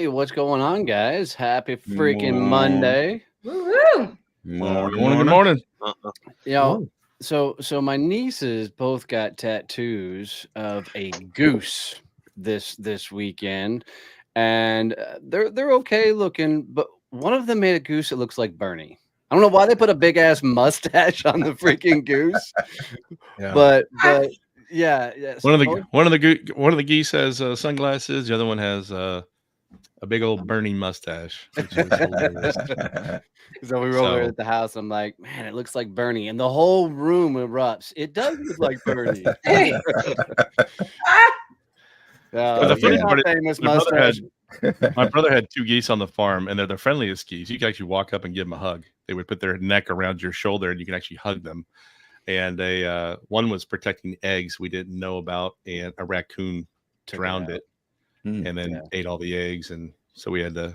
Hey, what's going on, guys? Happy freaking Monday. Woo-hoo! Good morning. You know, so my nieces both got tattoos of a goose this weekend, and they're okay looking, but one of them made a goose that looks like Bernie. I don't know why they put a big ass mustache on the freaking goose, but yeah. One of the geese has sunglasses. The other one has a big old burning mustache, which is hilarious. So we were over at the house. I'm like, man, it looks like Bernie, and the whole room erupts. It does look like Bernie. But the funny part is, my brother had 2 geese on the farm, and they're the friendliest geese. You can actually walk up and give them a hug. They would put their neck around your shoulder, and you can actually hug them. And one was protecting eggs we didn't know about, and a raccoon drowned it, and then ate all the eggs, and so we had to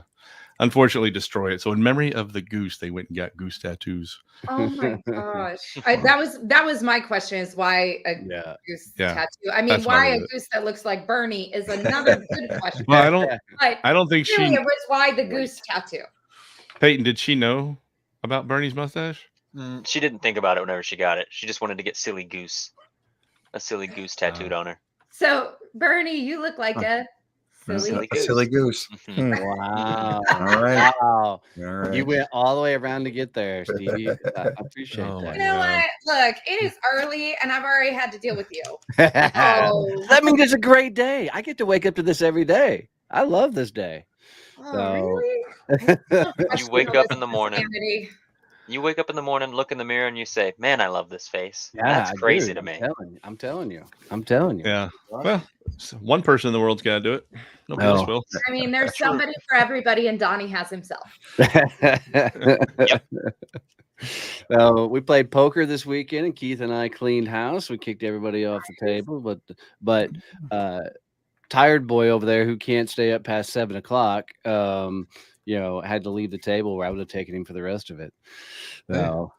unfortunately destroy it. So in memory of the goose, they went and got goose tattoos. Oh my gosh, that was my question: is why a goose tattoo? I mean, why a goose that looks like Bernie is another good question. Well, I don't think really, it was why the goose tattoo. Peyton, did she know about Bernie's mustache? She didn't think about it whenever she got it. She just wanted to get a silly goose tattooed on her. So Bernie, you look like a silly goose. Wow. All right. Wow. All right. You went all the way around to get there, Stevie. I appreciate that. You know what? Look, it is early and I've already had to deal with you. That means it's a great day. I get to wake up to this every day. I love this day. Really? You wake up in the morning. You wake up in the morning, look in the mirror, and you say, "Man, I love this face." Yeah, that's crazy to me. I'm telling you. Yeah. Well, one person in the world's got to do it. Nobody else will. I mean, there's somebody for everybody, and Donnie has himself. Well, we played poker this weekend, and Keith and I cleaned house. We kicked everybody off the table, but tired boy over there who can't stay up past 7 o'clock. Had to leave the table where I would have taken him for the rest of it. So,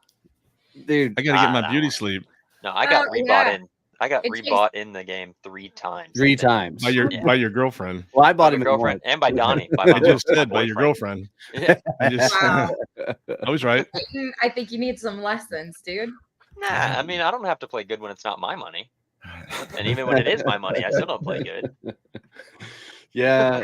dude, I got to get my beauty sleep. No, I got rebought in. I got rebought in the game 3 times. 3 times by your girlfriend. Well, I bought him girlfriend and by Donnie. I just said by your girlfriend. Yeah. I was right. I think you need some lessons, dude. Nah, I mean, I don't have to play good when it's not my money, and even when it is my money, I still don't play good. Yeah.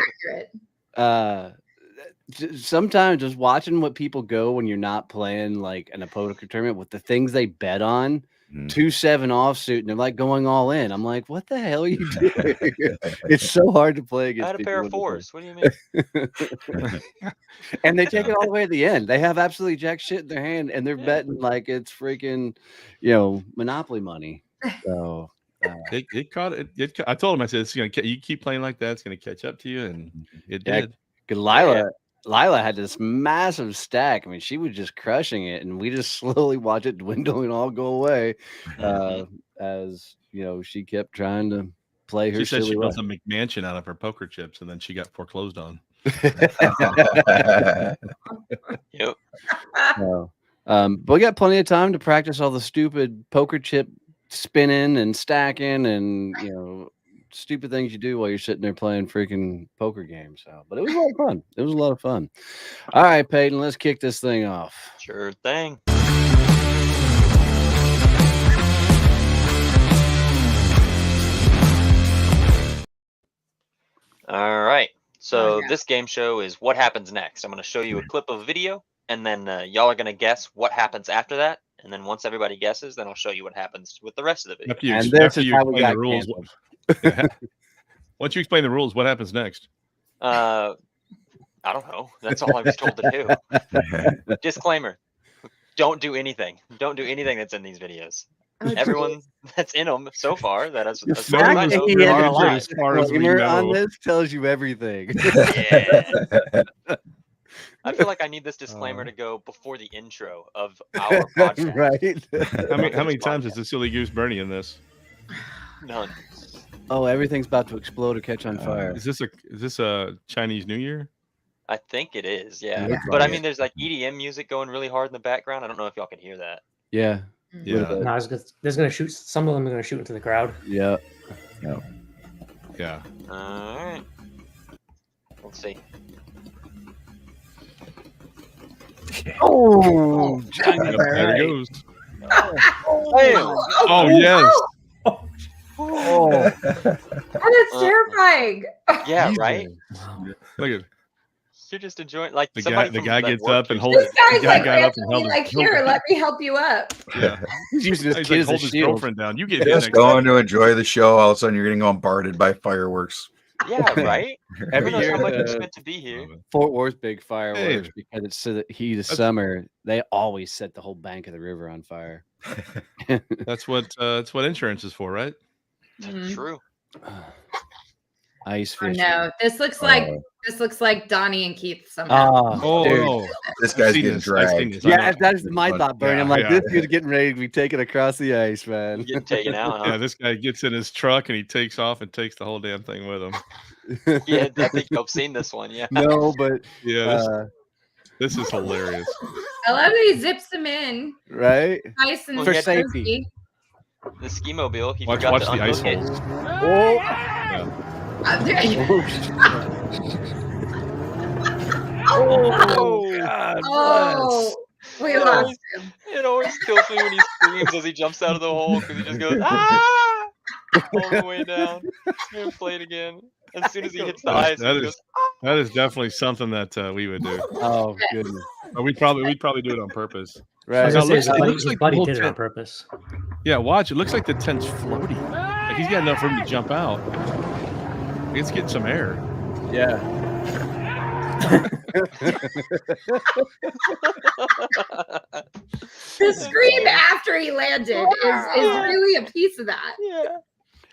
Sometimes just watching what people go when you're not playing like in a poker tournament with the things they bet on, 2-7 offsuit, and they're like going all in. I'm like, what the hell are you doing? It's so hard to play against. I had a pair of 4s. What do you mean? And they take it all the way at the end. They have absolutely jack shit in their hand, and they're betting like it's freaking, Monopoly money. So it caught it. I told him, I said, you keep playing like that, it's gonna catch up to you, and it did. Lila had this massive stack. I mean, she was just crushing it, and we just slowly watch it dwindle and all go away as she kept trying to play her. She said she built a McMansion out of her poker chips, and then she got foreclosed on. Yep. But we got plenty of time to practice all the stupid poker chip spinning and stacking and stupid things you do while you're sitting there playing freaking poker games. But it was a lot of fun. It was a lot of fun. All right, Peyton, let's kick this thing off. Sure thing. All right. So this game show is what happens next. I'm going to show you a clip of video, and then y'all are going to guess what happens after that. And then once everybody guesses, then I'll show you what happens with the rest of the video. And this is how we got the rules. Once you explain the rules, what happens next? I don't know. That's all I was told to do. Disclaimer: don't do anything. Don't do anything that's in these videos. Everyone that's in them so far, that as far as I know, are alive. As far as we know. On this tells you everything. Yeah. I feel like I need this disclaimer to go before the intro of our podcast. Right? How many times is the silly goose Bernie in this? None. Oh, everything's about to explode or catch on fire. Is this a Chinese New Year? I think it is, yeah. But I mean, there's like EDM music going really hard in the background. I don't know if y'all can hear that. Yeah. Yeah. No, there's gonna shoot. Some of them are gonna shoot into the crowd. Yeah. Yeah. All right. Let's see. Oh, there it goes. Oh, yes. Oh, that's terrifying. Yeah, right. Look at You're just enjoying like the somebody guy. The from guy that gets work up and treats holds. This guy's The guy like got up and held randomly like, here, let me help you up. Yeah, He's using his he's kid like as a hold his shield. girlfriend down. You get hit Just next going time. to enjoy the show. All of a sudden, you're getting bombarded by fireworks. Yeah, right. Every Who knows year, how much it's meant to be here. Fort Worth big fireworks, Hey. because it's so the heat of summer. They always set the whole bank of the river on fire. That's what insurance is for, right? True. Ice Oh, fishing. no, this looks like Donnie and Keith somehow. Dude. This guy's getting dragged. Yeah, that's my thought, Bernie. I'm like, yeah. this dude's getting ready to be taken across the ice, man. Getting taken out, huh? Yeah, this guy gets in his truck and he takes off and takes the whole damn thing with him. Yeah, I think I've seen this one. Yeah. No, but yeah, this is hilarious. I love that he zips them in. Right? Nice and For cozy. safety. The ski mobile. He Watch forgot to the ice unhook it. holes. Oh. Oh, God. oh, we lost him. It always kills me when he screams as he jumps out of the hole because he just goes ah all the way down. And play it again. As soon as he hits the ice, he goes, that is definitely something that we would do. Oh goodness. But we'd probably do it on purpose. Right. Now, His buddy the whole did it on tent- purpose. Yeah, watch. It looks like the tent's floating. Like he's got enough room to jump out. It's getting some air. Yeah. The scream after he landed is really a piece of that. yeah.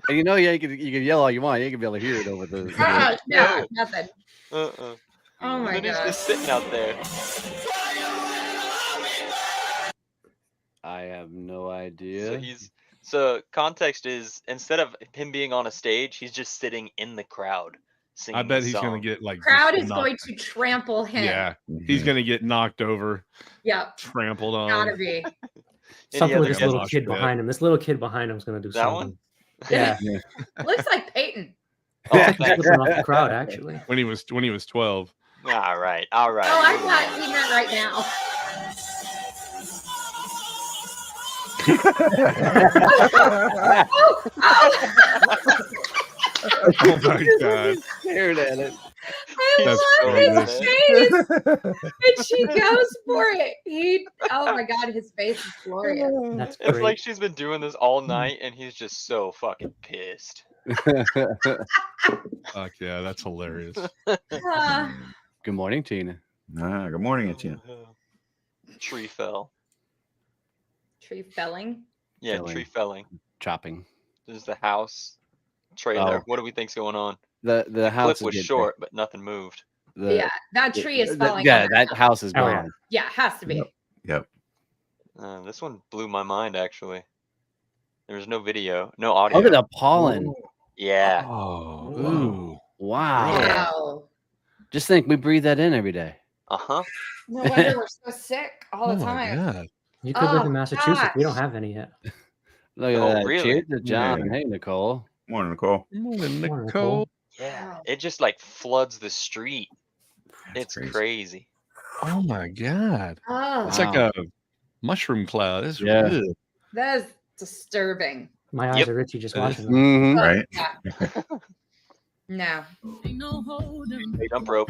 And you know, you can yell all you want. You ain't gonna be able to hear it over the. No, nothing. Oh my and then he's God. just sitting out there. I have no idea. So context is instead of him being on a stage, he's just sitting in the crowd singing. I bet the he's song. gonna get like Crowd just is knocked- going to trample him. Yeah, he's gonna get knocked over, Yep. trampled on. Gotta be. Any Something with other this little guesses? kid behind him. This little kid behind him is going to do That something. one? Yeah. Looks like Peyton. Oh, He's thanks. flipping off the crowd, actually. When he was 12. All right. Oh, I thought he meant right now. Oh my god. Stared at it. I That's love his face. And she goes for it. Oh my God, his face is glorious. That's It's great. like she's been doing this all night, and he's just so fucking pissed. Fuck yeah, that's hilarious. Good morning, Tina. Good morning, Etienne. Tree fell. Tree felling. Yeah, Felling. tree felling. Chopping. There's the house trailer. Oh. What do we think's going on? The house Cliff is was getting- short, but nothing moved. Yeah, that tree is falling. Yeah, on that her. house is Oh, yeah. gone. Yeah, it has to be. Yep. This one blew my mind, actually. There was no video, no audio. Look at the pollen. Yeah. Oh, ooh. Wow. Wow. Just think, we breathe that in every day. Uh-huh. No wonder we're so sick all the Oh my time. god. You could live Oh, in Massachusetts. We don't gosh. have any yet. Look at Oh, that. really? Cheers to John. Yeah. Hey, Nicole. Morning, Nicole. Morning, Morning, Nicole. Yeah. Wow. It just like floods the street. It's crazy. Oh my god. Oh, It's like a mushroom cloud. It's Yeah. good. that is disturbing. My eyes Yep. are itchy just It is. watching them. Mm-hmm. Right? Yeah. No. Jump rope.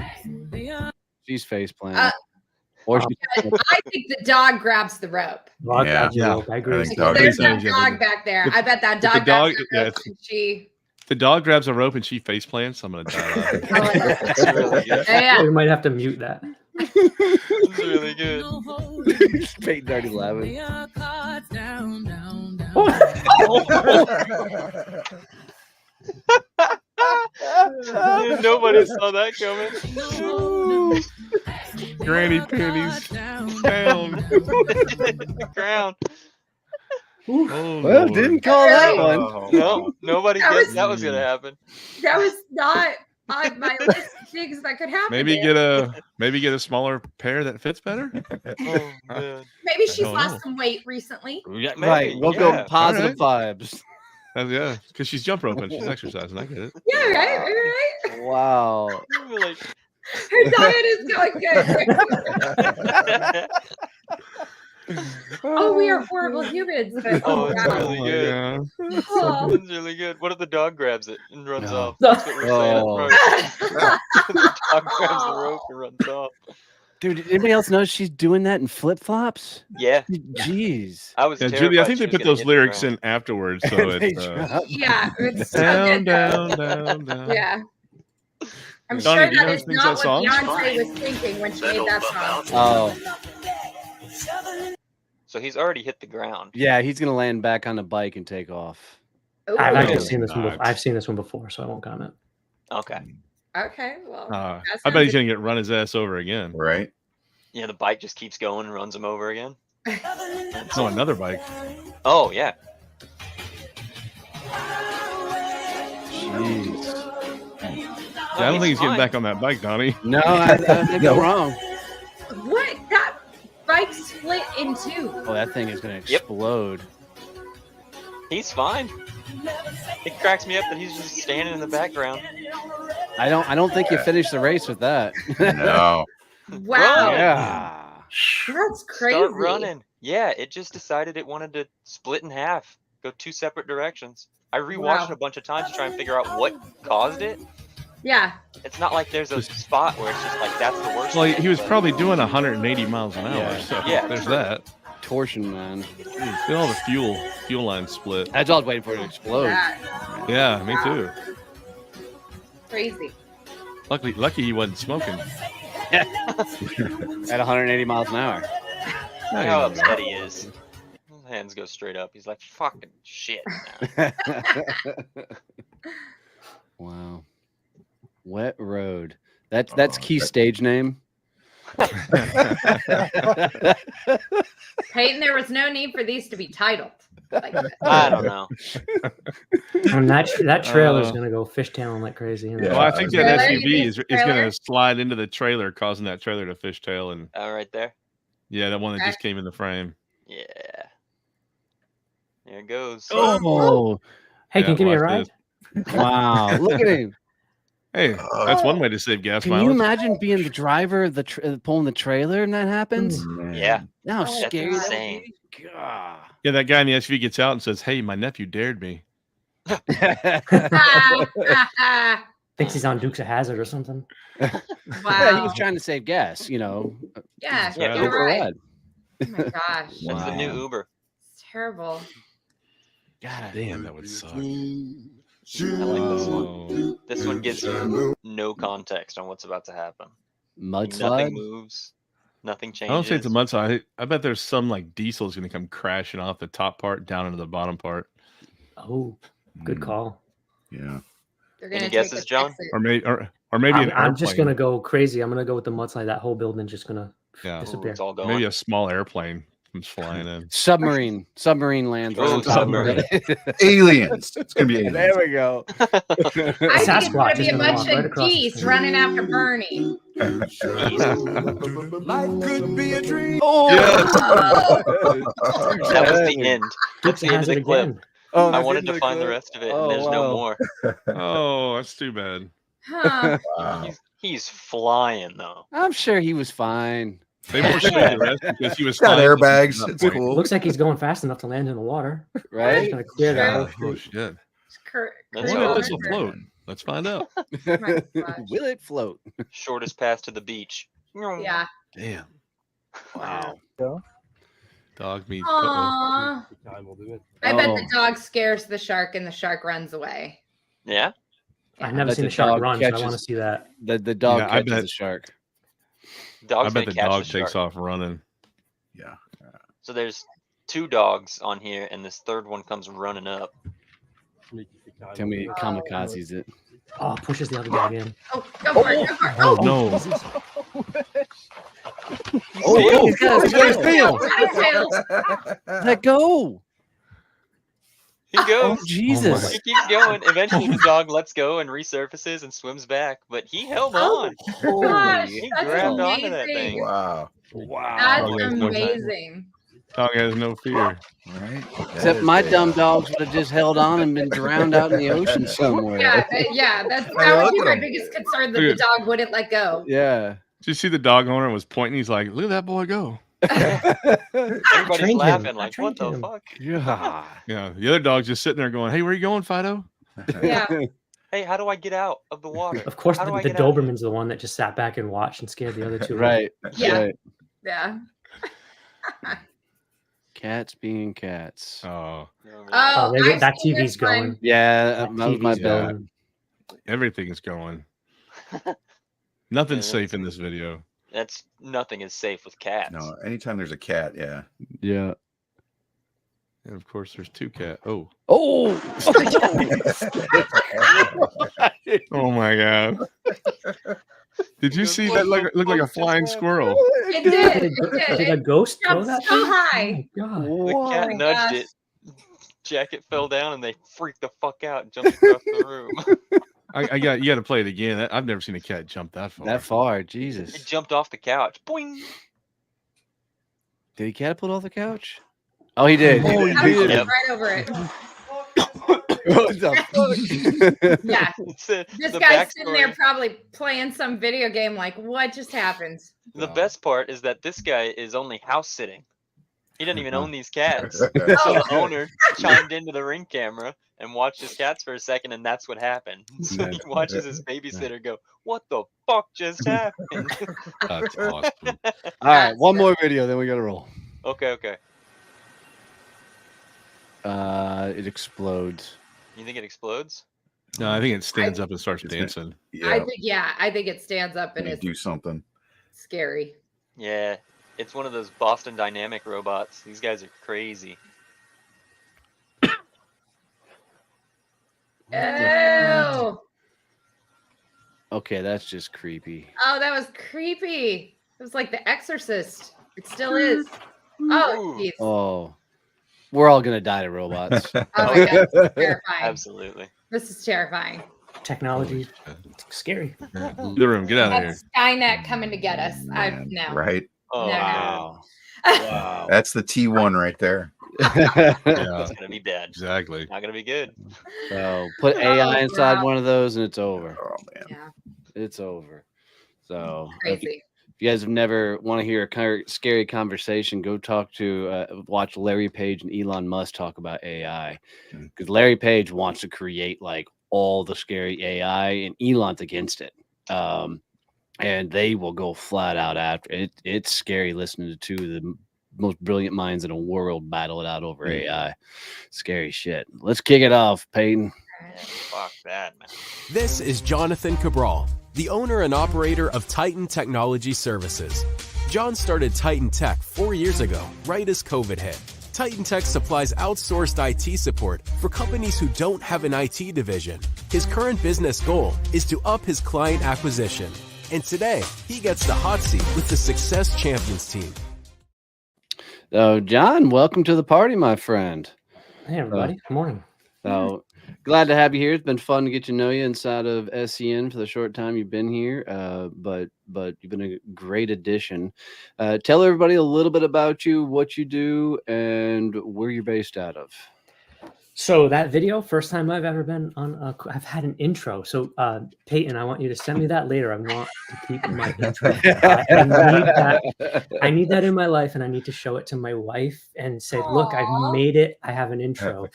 She's face planted. Or she, I think the dog grabs the rope. Dog Yeah. grabs your Yeah. rope. I agree. I think dog There's Sometimes, that yeah, dog back there. I bet that the dog dog- grabs the yeah, rope and she. The dog grabs a rope and she face plants. I'm gonna die. It's really good. Yeah. We might have to mute that. It's really good. Peyton already laughing. Nobody saw that coming. Granny panties down. Ground. Oh, Well, Lord. didn't call that Really? one. No, nobody That guessed was- that was gonna happen. That was not on my list of things that could happen. Maybe there. get a smaller pair that fits better. Oh man. Maybe she's don't lost know. some weight recently. Yeah, Maybe, right. We'll yeah. go positive vibes. Yeah, because she's jump roping, she's exercising. I get it. Yeah, right. Wow. Like, Her diet is going good. Oh, we are horrible humans. But, Oh, it's wow. really good. Oh. It's really good. What if the dog grabs it and runs No. off? That's what we're saying at first. The dog grabs the rope and runs off. Dude, did anybody else notice she's doing that in flip-flops? Yeah. Jeez. I was Julie, I think terrified they put those lyrics in afterwards, so it's Yeah, it's so down, good, though. down, down. Yeah. I'm Donnie, sure do you know that who is sings not that what song? Beyonce was thinking when she made that song. Oh, So he's already hit the ground. yeah, he's gonna land back on the bike and take off. Ooh. I've actually No, seen this one. not. Before. I've seen this one before, so I won't comment. Okay. Okay, well. I that bet he's sounds gonna get run his ass over again. Right? Yeah, the bike just keeps going and runs him over again. No, another bike. Oh, yeah. Jeez. Yeah, I don't think he's getting back on that bike, Donnie. No, I think I'm wrong. What? That bike split in two. Oh, that thing is gonna explode. He's fine. It cracks me up that he's just standing in the background. I don't think you finished the race with that. No. Wow. Yeah. That's crazy. Start running. Yeah, it just decided it wanted to split in half, go two separate directions. I rewatched it a bunch of times to try and figure out what caused it. Yeah. It's not like there's a spot where it's just like that's the worst. Well, thing, he was but- probably doing 180 miles an hour, Yeah. so Yeah. there's that. Torsion, man. Jeez, look at all the fuel line split. That's all I was waiting for it to explode. That. Yeah, me too. Crazy. Lucky he wasn't smoking. At 180 miles an hour. Look how upset he is. His hands go straight up. He's like, fucking shit. Now. Wow. Wet Road. That's key stage name. Peyton, there was no need for these to be titled like that. I don't know. And that trailer is gonna go fishtailing like crazy. Yeah. Well, I think that Trailer, SUV is trailer? going to slide into the trailer, causing that trailer to fishtail. And Right there. yeah, that one that just came in the frame. Yeah. There it goes. Oh, Hey, can you give me a watch ride? this. wow. Look at him. Hey, that's one way to save gas Can you mileage. imagine being the driver of the pulling the trailer and that happens? Yeah. Now how Oh, scary God. that would be. God. Yeah, that guy in the SUV gets out and says, "Hey, my nephew dared me." Thinks he's on Dukes of Hazzard or something. Yeah, he Wow. was trying to save gas, you know. Yeah, Yeah, you're Go for a right. ride. Oh my gosh. That's the new Wow. Uber. It's terrible. God Damn, that would suck. I like this one. This one gives you no context on what's about to happen. Nothing Mudslide. moves. Nothing changes. I don't say it's a mudslide. I bet there's some like diesel is going to come crashing off the top part down into the bottom part, Oh, good call. Yeah. They're Any gonna guesses, take a John? exit. or maybe an I'm just airplane. gonna go crazy. I'm gonna go with the mudslide. That whole building just gonna Yeah. Ooh, disappear. it's all going. Maybe a small airplane comes flying in. Submarine lands. right Oh, on top of submarine. it. Aliens. It's gonna be aliens. There we go. I think it's Sasquatch gonna be is a gonna bunch walk right of across the geese street. running after Bernie. Oh, That was the end. That's Dukes the of end of Hazzard the clip. again. Oh, I that's wanted in to the find the clip? rest of it, Oh, and there's no wow. more. Oh, that's too bad. Huh. Wow. He's flying though. I'm sure he was fine. They won't show you the rest because he was Got flying. airbags. It's cool. Looks like he's going fast enough to land in the water. Right? Gonna clear that Sure. whole Oh street. shit! That's I wonder all. if this will float. Let's find out. Oh my gosh. Will it float? Shortest path to the beach. Yeah. Damn. Wow. Dog meat. Aww. I bet the Oh. dog scares the shark and the shark runs away. Yeah. I've never Bet seen the a shark dog run, so I catches- want to see that. The dog Yeah, I catches bet- the shark. Dogs I bet may the catch dog the takes shark. off running. Yeah. So there's 2 dogs on here, and this third one comes running up. Tell me it kamikazes it. Oh, pushes the other dog in. Oh, go for it. Go for it. Oh Oh, no! Oh, he's got his tail. got his tail. Let go. He goes. Oh, Jesus. He keeps going. Eventually, the dog lets go and resurfaces and swims back, but he held Oh, on. Gosh, He that's grabbed onto that amazing. thing. Wow. Wow. That's Oh, yeah, no time. amazing. Dog has no fear. Right. Except my dumb dogs would have just held on and been drowned out in the ocean somewhere. Yeah, that would be look my at him. biggest concern that the dog wouldn't let go. Yeah. Did you see the dog owner was pointing? He's like, "Look at that boy go." Everybody's laughing like, "What the fuck?" Yeah. Yeah. The other dog's just sitting there going, "Hey, where you going, Fido?" Yeah. Hey, how do I get out of the water? Of course, How the do I get out of here? Doberman's the one that just sat back and watched and scared the other two. Right. Yeah. Right. Yeah. Cats being cats. Oh, Oh, that TV's going. Yeah, that was my TV's bad. going. everything's going. Nothing's safe in this video. Nothing is safe with cats. No, anytime there's a cat, yeah. Yeah. And of course, there's two cats. Oh. Oh. Oh my god. Did you see that look like a flying squirrel? It did. Did a ghost throw Jumped that so thing? high. Oh my god. The cat my nudged gosh. it. Jacket fell down and they freaked the fuck out and jumped across the room. You got to play it again. I've never seen a cat jump that far. That far, It Jesus. jumped off the couch. Boing. Did he catapult off the couch? Oh, he did. Oh, He he did. did. Right over it. What the fuck? Yeah. The This guy's sitting there backstory- probably playing some video game like, what just happened? The best part is that this guy is only house sitting. He doesn't even own these cats. Oh. So the owner chimed into the Ring camera and watched his cats for a second, and that's what happened. So he watches his babysitter go, "What the fuck just happened?" That's awesome. All right, one more video, then we got to roll. Okay. It explodes. You think it explodes? No, I think it stands up and starts dancing. I think it stands up and They it's do something. scary. Yeah. It's one of those Boston Dynamic robots. These guys are crazy. Oh, Okay, that's just creepy. oh, that was creepy. It was like The Exorcist. It still is. Oh, Ooh. jeez. Oh, we're all gonna die to robots. Oh my god, this is terrifying. Absolutely. This is terrifying. Technology. It's scary. The room, get out of here. That's Skynet coming to get us. Man, No. Right? Oh, No, no. Wow. Wow. That's the T1 right there. Yeah, It's gonna be bad. exactly. Not gonna be good. So put AI inside wow. one of those, and it's over. Oh man. Yeah, It's over. So if crazy. you guys have never want to hear a scary conversation, go talk to watch Larry Page and Elon Musk talk about AI, because Larry Page wants to create like all the scary AI, and Elon's against it. And they will go flat out after it. It's scary listening to two of the most brilliant minds in the world battle it out over AI. Scary shit. Let's kick it off, Peyton. Yeah, fuck that, man. This is Jonathan Cabral, the owner and operator of Titan Technology Services. John started Titan Tech 4 years ago, right as COVID hit. Titan Tech supplies outsourced IT support for companies who don't have an IT division. His current business goal is to up his client acquisition. And today, he gets the hot seat with the Success Champions team. So, John, welcome to the party, my friend. Hey, everybody. Good morning. So glad to have you here. It's been fun to get to know you inside of SCN for the short time you've been here. But you've been a great addition. Tell everybody a little bit about you, what you do, and where you're based out of. So that video, first time I've ever been on I've had an intro. So Peyton, I want you to send me that later. I want to keep my intro. I need that in my life, and I need to show it to my wife and say, look, I've made it. I have an intro.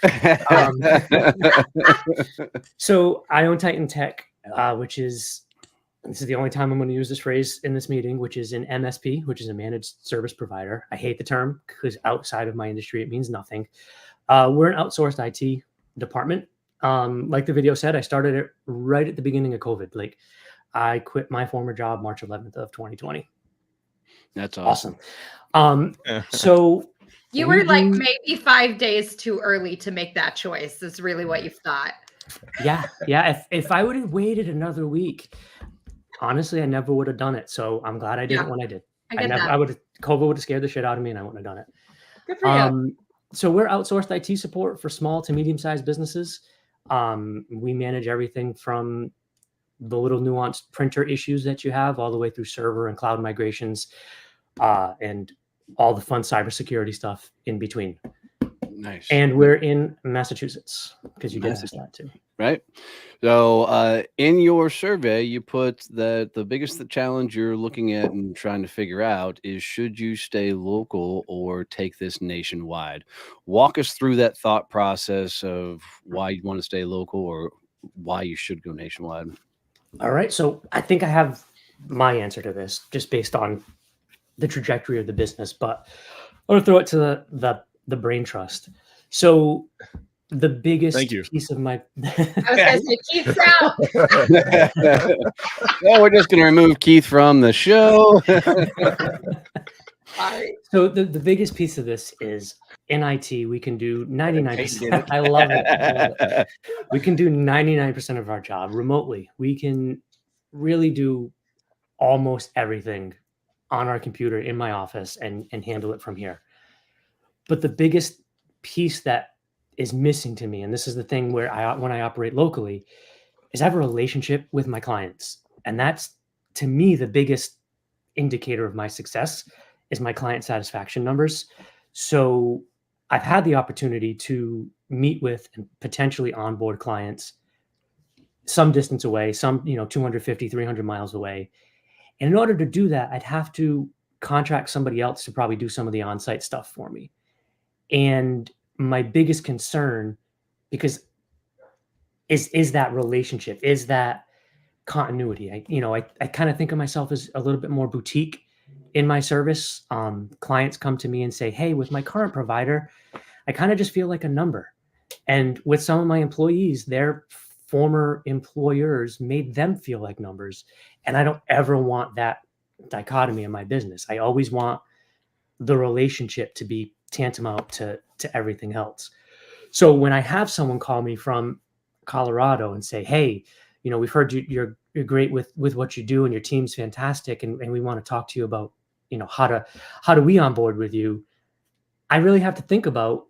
So I own Titan Tech, which is, this is the only time I'm going to use this phrase in this meeting, which is an MSP, which is a managed service provider. I hate the term because outside of my industry, it means nothing. We're an outsourced IT department. Like the video said, I started it right at the beginning of COVID. Like I quit my former job March 11th of 2020. That's awesome. So you were like maybe 5 days too early to make that choice. That's really what you thought. Yeah. If I would have waited another week, honestly, I never would have done it. So I'm glad I did it when I did. COVID would have scared the shit out of me, and I wouldn't have done it. Good for you. So we're outsourced IT support for small to medium-sized businesses. We manage everything from the little nuanced printer issues that you have all the way through server and cloud migrations, and all the fun cybersecurity stuff in between. Nice. And we're in Massachusetts because you did ask that too. right? So in your survey, you put that the biggest challenge you're looking at and trying to figure out is should you stay local or take this nationwide? Walk us through that thought process of why you want to stay local or why you should go nationwide. All right. So I think I have my answer to this just based on the trajectory of the business, but I'm going to throw it to the brain trust. So the biggest piece of my I was gonna say Keith's out. Well, we're just gonna remove Keith from the show. Sorry. So the biggest piece of this is in IT, we can do 99%. I love it. We can do 99% of our job remotely. We can really do almost everything on our computer in my office and handle it from here. But the biggest piece that is missing to me, and this is the thing where when I operate locally, is I have a relationship with my clients. And that's, to me, the biggest indicator of my success is my client satisfaction numbers. So I've had the opportunity to meet with and potentially onboard clients some distance away, some 250, 300 miles away. And in order to do that, I'd have to contract somebody else to probably do some of the on-site stuff for me. And my biggest concern, because is that relationship, is that continuity. I kind of think of myself as a little bit more boutique in my service. Clients come to me and say, hey, with my current provider, I kind of just feel like a number. And with some of my employees, their former employers made them feel like numbers. And I don't ever want that dichotomy in my business. I always want the relationship to be tantamount to everything else. So when I have someone call me from Colorado and say, hey, we've heard you're great with what you do and your team's fantastic. And we want to talk to you about, how do we onboard with you? I really have to think about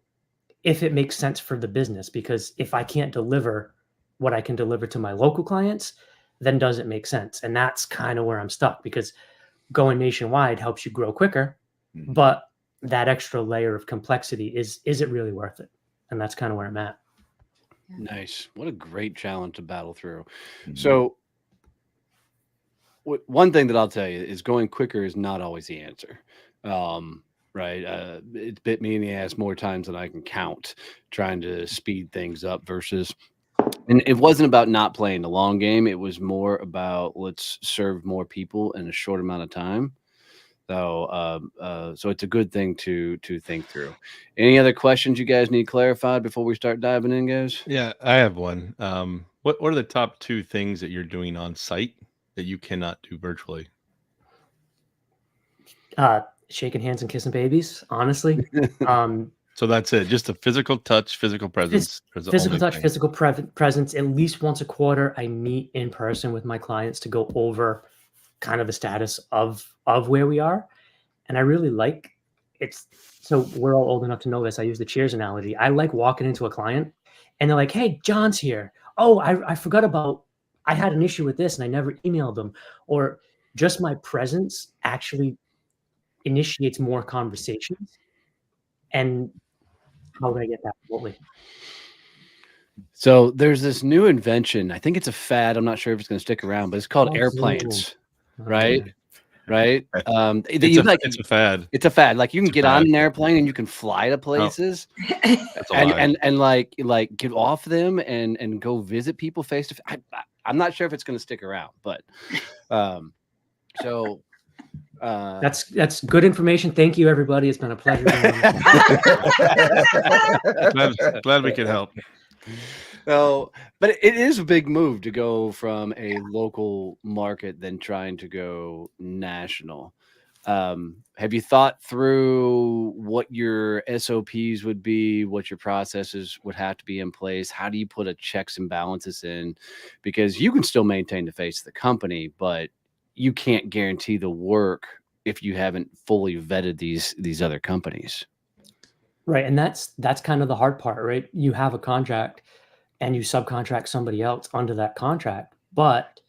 if it makes sense for the business, because if I can't deliver what I can deliver to my local clients, then does it make sense? And that's kind of where I'm stuck, because going nationwide helps you grow quicker, but that extra layer of complexity, is it really worth it? And that's kind of where I'm at. Nice. What a great challenge to battle through. So one thing that I'll tell you is going quicker is not always the answer. Right. It's bit me in the ass more times than I can count trying to speed things up versus, and it wasn't about not playing the long game. It was more about let's serve more people in a short amount of time. So it's a good thing to think through. Any other questions you guys need clarified before we start diving in, guys? Yeah, I have one. What are the top 2 things that you're doing on site that you cannot do virtually? Shaking hands and kissing babies, honestly. So that's it. Just a physical touch, physical presence. Physical touch, physical presence. At least once a quarter, I meet in person with my clients to go over kind of the status of where we are. And I really like it's, so we're all old enough to know this. I use the Cheers analogy. I like walking into a client and they're like, hey, John's here. Oh, I forgot about, I had an issue with this and I never emailed them. Or just my presence actually initiates more conversations. And how do I get that remotely? So there's this new invention. I think it's a fad. I'm not sure if it's going to stick around, but it's called airplanes, right? Right. It's a fad. It's a fad. Like you can get on an airplane and you can fly to places and like get off them and go visit people face to face. I'm not sure if it's going to stick around, but that's good information. Thank you, everybody. It's been a pleasure. glad we could help. So, but it is a big move to go from a local market than trying to go national. Have you thought through what your SOPs would be, what your processes would have to be in place? How do you put a checks and balances in? Because you can still maintain the face of the company, but you can't guarantee the work if you haven't fully vetted these other companies. Right. And that's kind of the hard part, right? You have a contract and you subcontract somebody else under that contract, but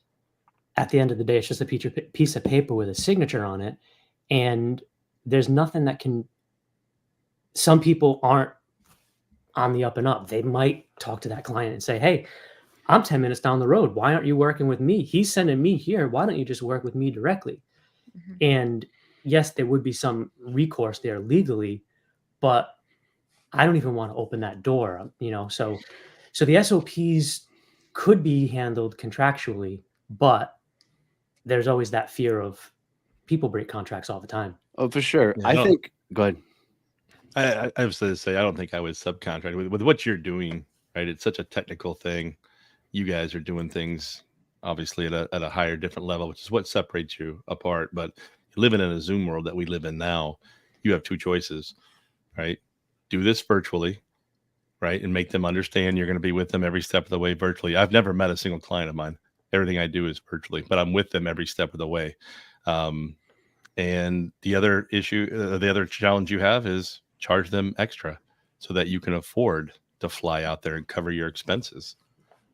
at the end of the day, it's just a piece of paper with a signature on it. And there's nothing that can, some people aren't on the up and up. They might talk to that client and say, hey, I'm 10 minutes down the road. Why aren't you working with me? He's sending me here. Why don't you just work with me directly? Mm-hmm. And yes, there would be some recourse there legally, but I don't even want to open that door, so the SOPs could be handled contractually, but there's always that fear of people break contracts all the time. Oh, for sure. Yeah, I think, go ahead. I was going to say, I don't think I would subcontract with what you're doing, right? It's such a technical thing. You guys are doing things obviously at a higher, different level, which is what separates you apart. But living in a Zoom world that we live in now, you have two choices, right? Do this virtually, right? And make them understand you're going to be with them every step of the way virtually. I've never met a single client of mine. Everything I do is virtually, but I'm with them every step of the way. And the other issue, the other challenge you have is charge them extra so that you can afford to fly out there and cover your expenses,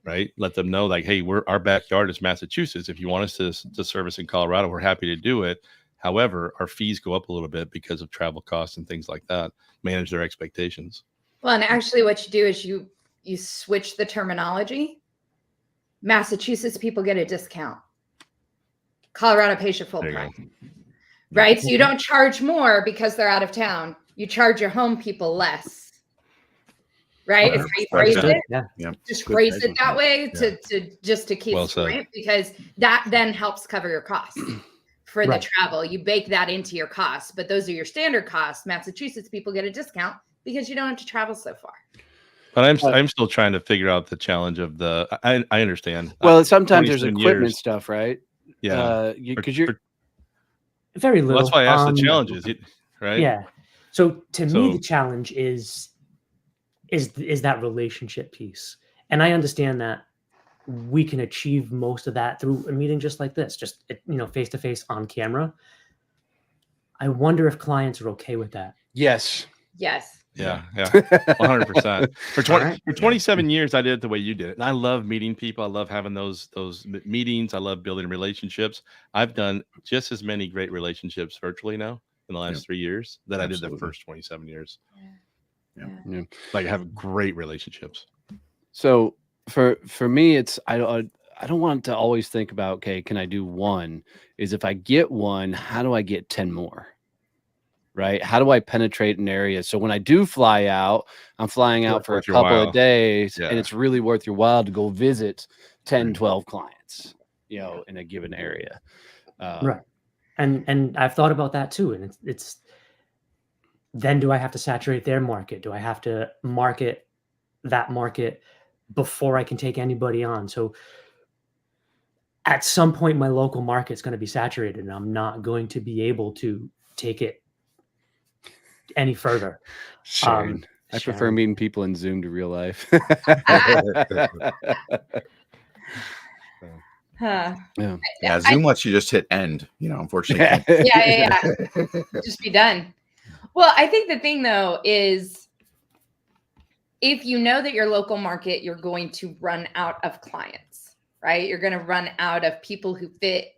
right? Let them know like, hey, our backyard is Massachusetts. If you want us to service in Colorado, we're happy to do it. However, our fees go up a little bit because of travel costs and things like that. Manage their expectations. Well, and actually what you do is you switch the terminology. Massachusetts people get a discount. Colorado pays your full price. Right? So you don't charge more because they're out of town. You charge your home people less. Right? It's how you phrase it. Yeah. Just phrase it that way to keep it straight, because that then helps cover your costs for the travel. You bake that into your costs, but those are your standard costs. Massachusetts people get a discount because you don't have to travel so far. But I'm still trying to figure out the challenge of I understand. Well, sometimes there's equipment stuff, right? Yeah. Because you're very little. Well, that's why I asked the challenges, right? Yeah. So to me, the challenge is that relationship piece. And I understand that we can achieve most of that through a meeting just like this, just, face to face on camera. I wonder if clients are okay with that. Yes. Yes. Yeah. 100%. For 27 years, I did it the way you did it. And I love meeting people. I love having those meetings. I love building relationships. I've done just as many great relationships virtually now in the last 3 years that I did the first 27 years. Yeah. Like I have great relationships. So for me, it's, I don't want to always think about, okay, can I do one? Is if I get one, how do I get 10 more? Right? How do I penetrate an area? So when I do fly out, I'm flying out for a couple of days, and it's really worth your while to go visit 10, 12 clients, in a given area. Right. And I've thought about that too. And it's then do I have to saturate their market? Do I have to market that market before I can take anybody on? So at some point, my local market's going to be saturated, and I'm not going to be able to take it any further. I prefer meeting people in Zoom to real life. Zoom lets you just hit end, unfortunately. Yeah. Just be done. Well, I think the thing though is, if you know that your local market, you're going to run out of clients, right? You're going to run out of people who fit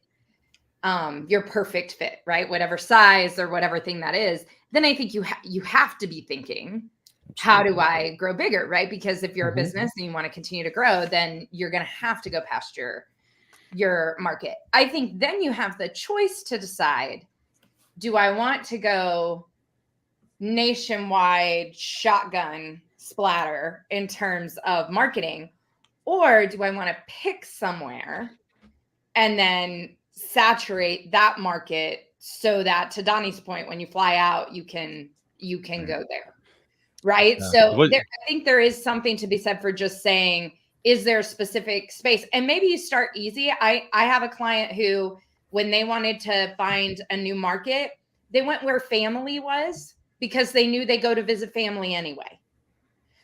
your perfect fit, right? Whatever size or whatever thing that is. Then I think you have to be thinking, how do I grow bigger, right? Because if you're a business and you want to continue to grow, then you're going to have to go past your market. I think then you have the choice to decide, do I want to go nationwide shotgun splatter in terms of marketing, or do I want to pick somewhere and then saturate that market so that, to Donnie's point, when you fly out, you can go there, right? Yeah. So I think there is something to be said for just saying, is there a specific space? And maybe you start easy. I have a client who, when they wanted to find a new market, they went where family was, because they knew they go to visit family anyway.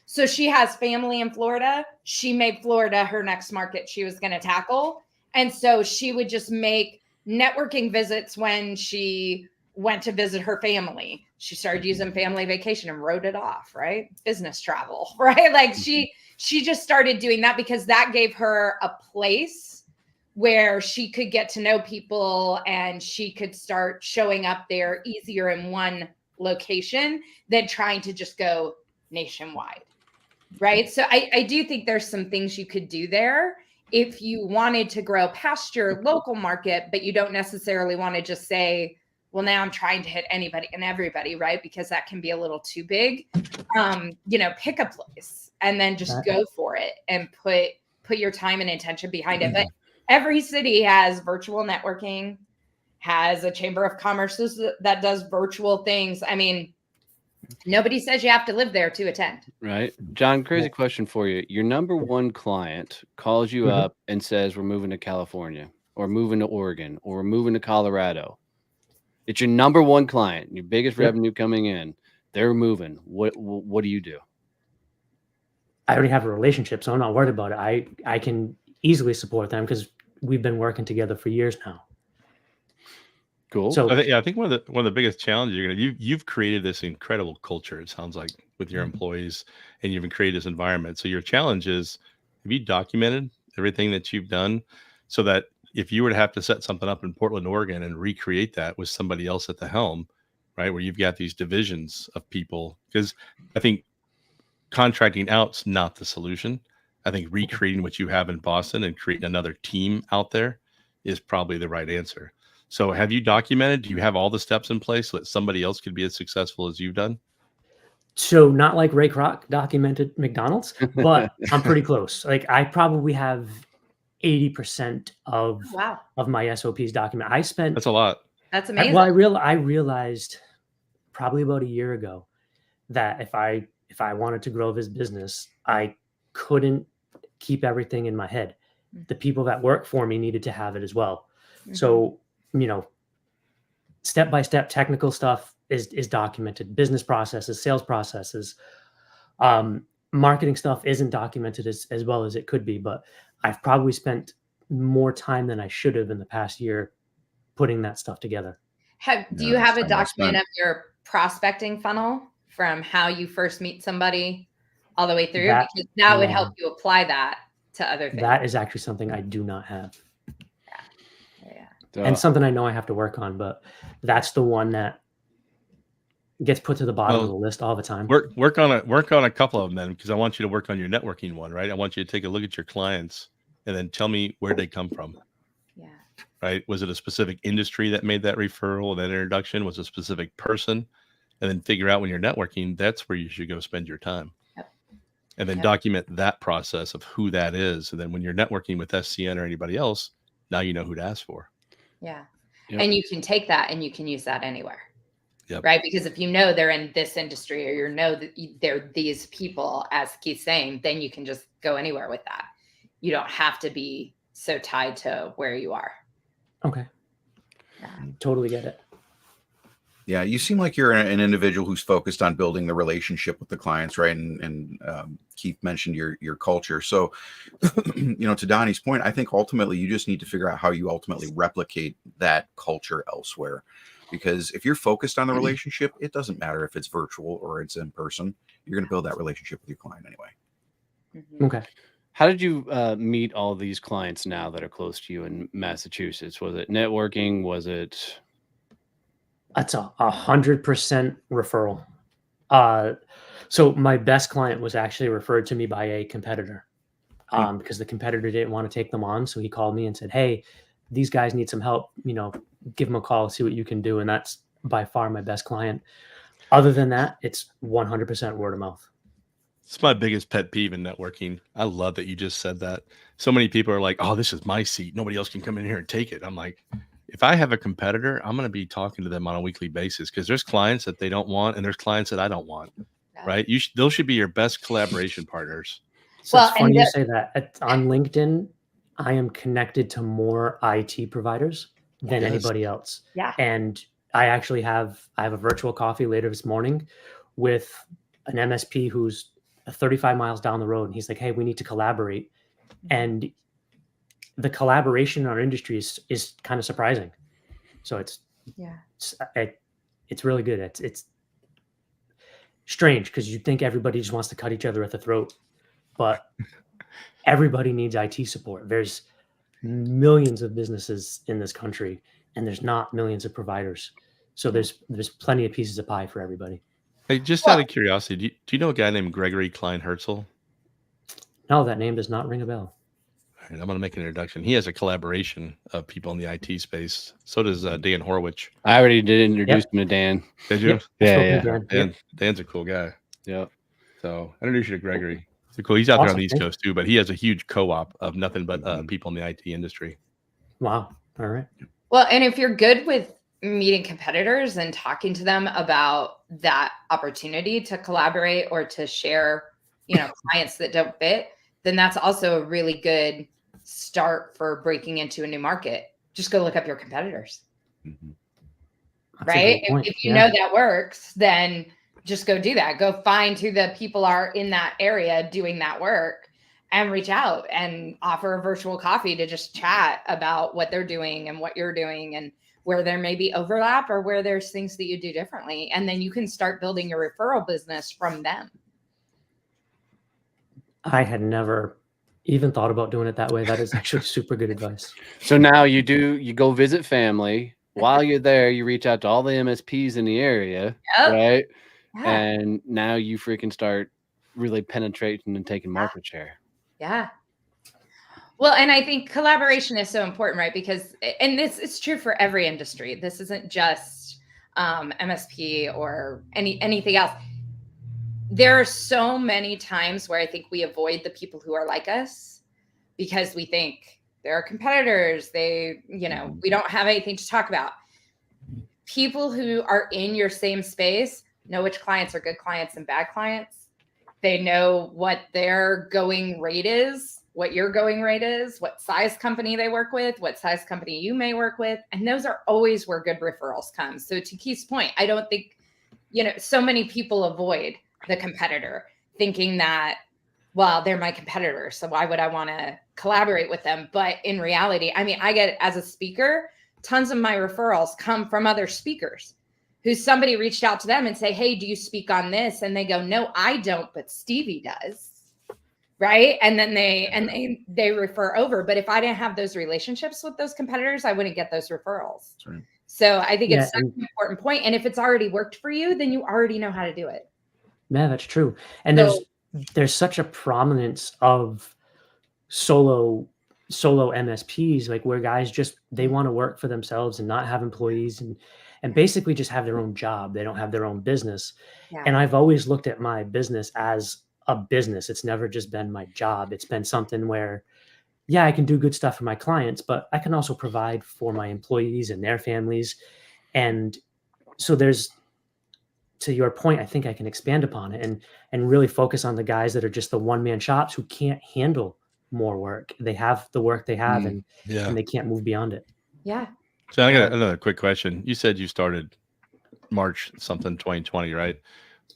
So she has family in Florida. She made Florida her next market she was going to tackle. And so she would just make networking visits when she went to visit her family. She started using family vacation and wrote it off, right? Business travel, right? Like she just started doing that because that gave her a place where she could get to know people and she could start showing up there easier in one location than trying to just go nationwide. Right. So I do think there's some things you could do there if you wanted to grow past your local market, but you don't necessarily want to just say, well, now I'm trying to hit anybody and everybody, right? Because that can be a little too big. Pick a place and then just go for it and put your time and intention behind it. But every city has virtual networking, has a chamber of commerce that does virtual things. I mean, nobody says you have to live there to attend. Right. John, crazy question for you. Your number one client calls you up and says, we're moving to California or moving to Oregon or we're moving to Colorado. It's your number one client, your biggest revenue coming in. They're moving. What do you do? I already have a relationship, so I'm not worried about it. I can easily support them because we've been working together for years now. Cool. So I think one of the biggest challenges you've created this incredible culture. It sounds like with your employees, and you've created this environment. So your challenge is, have you documented everything that you've done so that if you were to have to set something up in Portland, Oregon, and recreate that with somebody else at the helm, right, where you've got these divisions of people? Because I think contracting out's not the solution. I think recreating what you have in Boston and creating another team out there is probably the right answer. So have you documented? Do you have all the steps in place so that somebody else could be as successful as you've done? So not like Ray Kroc documented McDonald's, but I'm pretty close. Like I probably have 80% of my SOPs documented. That's a lot. That's amazing. Well, I realized probably about a year ago that if I wanted to grow this business, I couldn't keep everything in my head. The people that work for me needed to have it as well. So, step-by-step technical stuff is documented. Business processes, sales processes, marketing stuff isn't documented as well as it could be, but I've probably spent more time than I should have in the past year putting that stuff together. Do you have a document of your prospecting funnel from how you first meet somebody all the way through? Because that would help you apply that to other things. That is actually something I do not have. And something I know I have to work on, but that's the one that gets put to the bottom of the list all the time. Work on a couple of them then, because I want you to work on your networking one, right? I want you to take a look at your clients and then tell me where they come from. Yeah. Right? Was it a specific industry that made that referral, that introduction? Was it a specific person? And then figure out when you're networking, that's where you should go spend your time. Yep. And then document that process of who that is. And then when you're networking with SCN or anybody else, now you know who to ask for. Yeah. Yep. And you can take that and you can use that anywhere. Yep. Right. Because if you know they're in this industry or you know that they're these people, as Keith's saying, then you can just go anywhere with that. You don't have to be so tied to where you are. Okay. Yeah. Totally get it. Yeah, you seem like you're an individual who's focused on building the relationship with the clients, right? And Keith mentioned your culture. So, to Donnie's point, I think ultimately you just need to figure out how you ultimately replicate that culture elsewhere. Because if you're focused on the relationship, it doesn't matter if it's virtual or it's in person. You're going to build that relationship with your client anyway. Okay. How did you meet all these clients now that are close to you in Massachusetts? Was it networking? Was it... That's 100% referral. So my best client was actually referred to me by a competitor because the competitor didn't want to take them on. So he called me and said, hey, these guys need some help, give them a call, see what you can do. And that's by far my best client. Other than that, it's 100% word of mouth. It's my biggest pet peeve in networking. I love that you just said that. So many people are like, oh, this is my seat. Nobody else can come in here and take it. I'm like, if I have a competitor, I'm going to be talking to them on a weekly basis because there's clients that they don't want and there's clients that I don't want, right? Those should be your best collaboration partners. So it's funny you say that. On LinkedIn, I am connected to more IT providers than anybody else. Yeah. And I actually have a virtual coffee later this morning with an MSP who's 35 miles down the road. And he's like, hey, we need to collaborate. And the collaboration in our industry is kind of surprising. So it's really good. It's strange because you think everybody just wants to cut each other at the throat, but everybody needs IT support. There's millions of businesses in this country and there's not millions of providers. So there's plenty of pieces of pie for everybody. Hey, just out of curiosity, do you know a guy named Gregory Klein Herzl? No, that name does not ring a bell. All right, I'm going to make an introduction. He has a collaboration of people in the IT space. So does Dan Horwich. I already did introduce him to Dan. Did you? Yeah. Dan's a cool guy. Yep. So I introduced you to Gregory. So cool. He's out there on the East Coast too, but he has a huge co-op of nothing but people in the IT industry. Wow. All right. Well, and if you're good with meeting competitors and talking to them about that opportunity to collaborate or to share, clients that don't fit, then that's also a really good start for breaking into a new market. Just go look up your competitors. Right? If you know that works, then just go do that. Go find who the people are in that area doing that work and reach out and offer a virtual coffee to just chat about what they're doing and what you're doing and where there may be overlap or where there's things that you do differently. And then you can start building your referral business from them. I had never even thought about doing it that way. That is actually super good advice. So now you go visit family. While you're there, you reach out to all the MSPs in the area, right? Yeah. And now you freaking start really penetrating and taking market share. Yeah. Well, and I think collaboration is so important, right? Because, and this is true for every industry. This isn't just MSP or anything else. There are so many times where I think we avoid the people who are like us because we think they're competitors. We don't have anything to talk about. People who are in your same space know which clients are good clients and bad clients. They know what their going rate is, what your going rate is, what size company they work with, what size company you may work with. And those are always where good referrals come. So to Keith's point, I don't think, so many people avoid the competitor thinking that, well, they're my competitor, so why would I want to collaborate with them? But in reality, I mean, I get, as a speaker, tons of my referrals come from other speakers who somebody reached out to them and say, hey, do you speak on this? And they go, no, I don't, but Stevie does. Right. And then they refer over. But if I didn't have those relationships with those competitors, I wouldn't get those referrals. Right. So I think it's such an important point. And if it's already worked for you, then you already know how to do it. Yeah, that's true. And there's such a prominence of solo MSPs, like where guys they want to work for themselves and not have employees and basically just have their own job. They don't have their own business. Yeah. And I've always looked at my business as a business. It's never just been my job. It's been something where, I can do good stuff for my clients, but I can also provide for my employees and their families. And so to your point, I think I can expand upon it and really focus on the guys that are just the one-man shops who can't handle more work. They have the work they have and they can't move beyond it. Yeah. So I got another quick question. You said you started March 2020, right?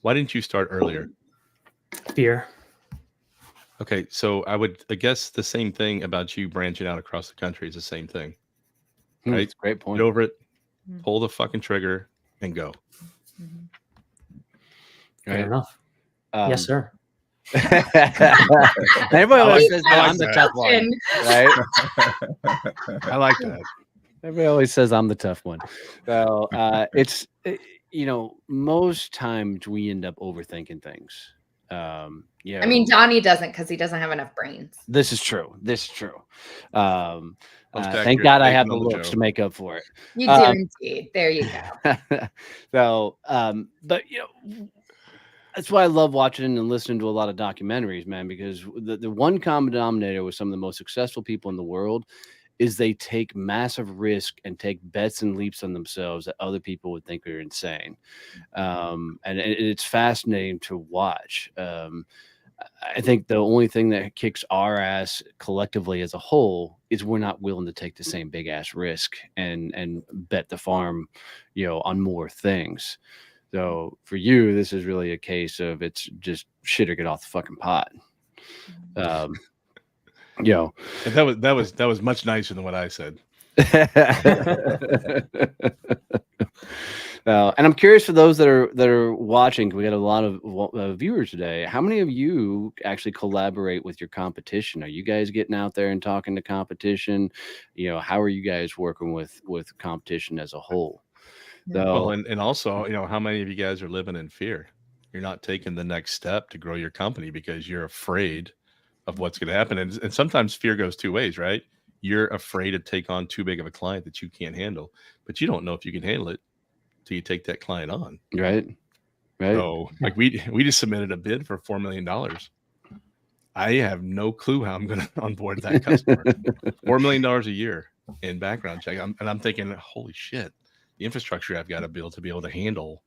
Why didn't you start earlier? Fear. Okay, so I guess the same thing about you branching out across the country is the same thing, right? That's a great point. Get over it, pull the fucking trigger, and go. Fair enough. Yes, sir. Everybody always says I'm the tough one, right? I like that. Everybody always says I'm the tough one. So most times we end up overthinking things. I mean, Donnie doesn't because he doesn't have enough brains. This is true. Thank God I have the looks to make up for it. You do indeed. There you go. So, but that's why I love watching and listening to a lot of documentaries, man, because the one common denominator with some of the most successful people in the world is they take massive risk and take bets and leaps on themselves that other people would think are insane. And it's fascinating to watch. I think the only thing that kicks our ass collectively as a whole is we're not willing to take the same big ass risk and bet the farm, on more things. So for you, this is really a case of it's just shit or get off the fucking pot. That was much nicer than what I said. And I'm curious for those that are watching. We got a lot of viewers today. How many of you actually collaborate with your competition? Are you guys getting out there and talking to competition? How are you guys working with competition as a whole? Well, and also, how many of you guys are living in fear? You're not taking the next step to grow your company because you're afraid of what's going to happen. And sometimes fear goes two ways, right? You're afraid to take on too big of a client that you can't handle, but you don't know if you can handle it till you take that client on. Right. So like we just submitted a bid for $4 million. I have no clue how I'm going to onboard that customer. $4 million a year in background check. I'm thinking, holy shit, the infrastructure I've got to build to be able to handle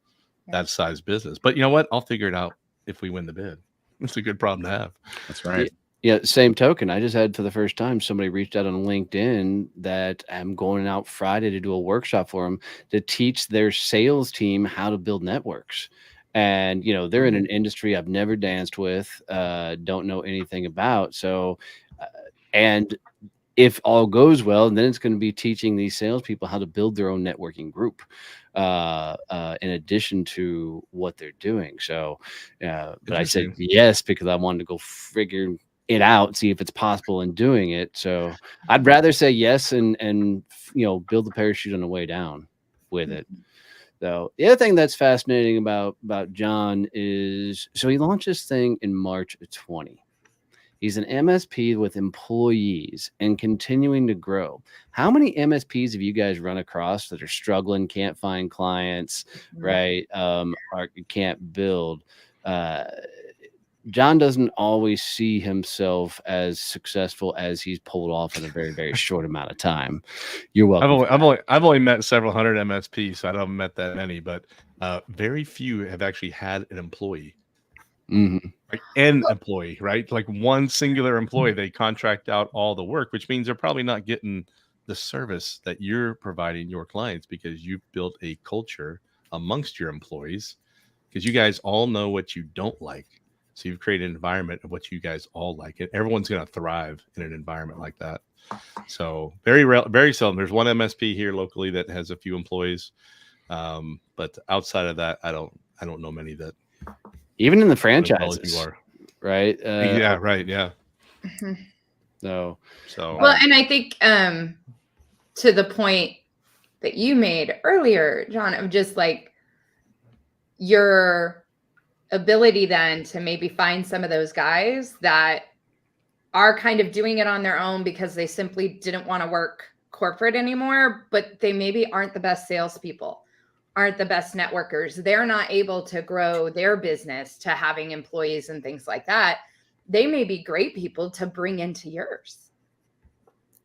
that size business. But you know what? I'll figure it out if we win the bid. It's a good problem to have. That's right. Yeah. Same token. I just had for the first time, somebody reached out on LinkedIn that I'm going out Friday to do a workshop for them to teach their sales team how to build networks. And, you know, they're in an industry I've never danced with, don't know anything about. So, and if all goes well, then it's going to be teaching these salespeople how to build their own networking group, in addition to what they're doing. So, but I said yes because I wanted to go figure it out, see if it's possible in doing it. So I'd rather say yes and you know, build the parachute on the way down with it. So the other thing that's fascinating about John is, so he launched this thing in March of 20. He's an MSP with employees and continuing to grow. How many MSPs have you guys run across that are struggling, can't find clients, right? Or can't build? John doesn't always see himself as successful as he's pulled off in a very, very short amount of time. You're welcome. I've only met several hundred MSPs, so I don't met that many, but very few have actually had an employee. Like an employee, right? Like one singular employee. They contract out all the work, which means they're probably not getting the service that you're providing your clients because you've built a culture amongst your employees, because you guys all know what you don't like. So you've created an environment of what you guys all like, and everyone's going to thrive in an environment like that. So very seldom. There's one MSP here locally that has a few employees, but outside of that, I don't know many that. Even in the franchises, right? Yeah, right. Yeah. So well, and I think to the point that you made earlier, John, of just like your ability then to maybe find some of those guys that are kind of doing it on their own because they simply didn't want to work corporate anymore, but they maybe aren't the best salespeople, aren't the best networkers. They're not able to grow their business to having employees and things like that. They may be great people to bring into yours.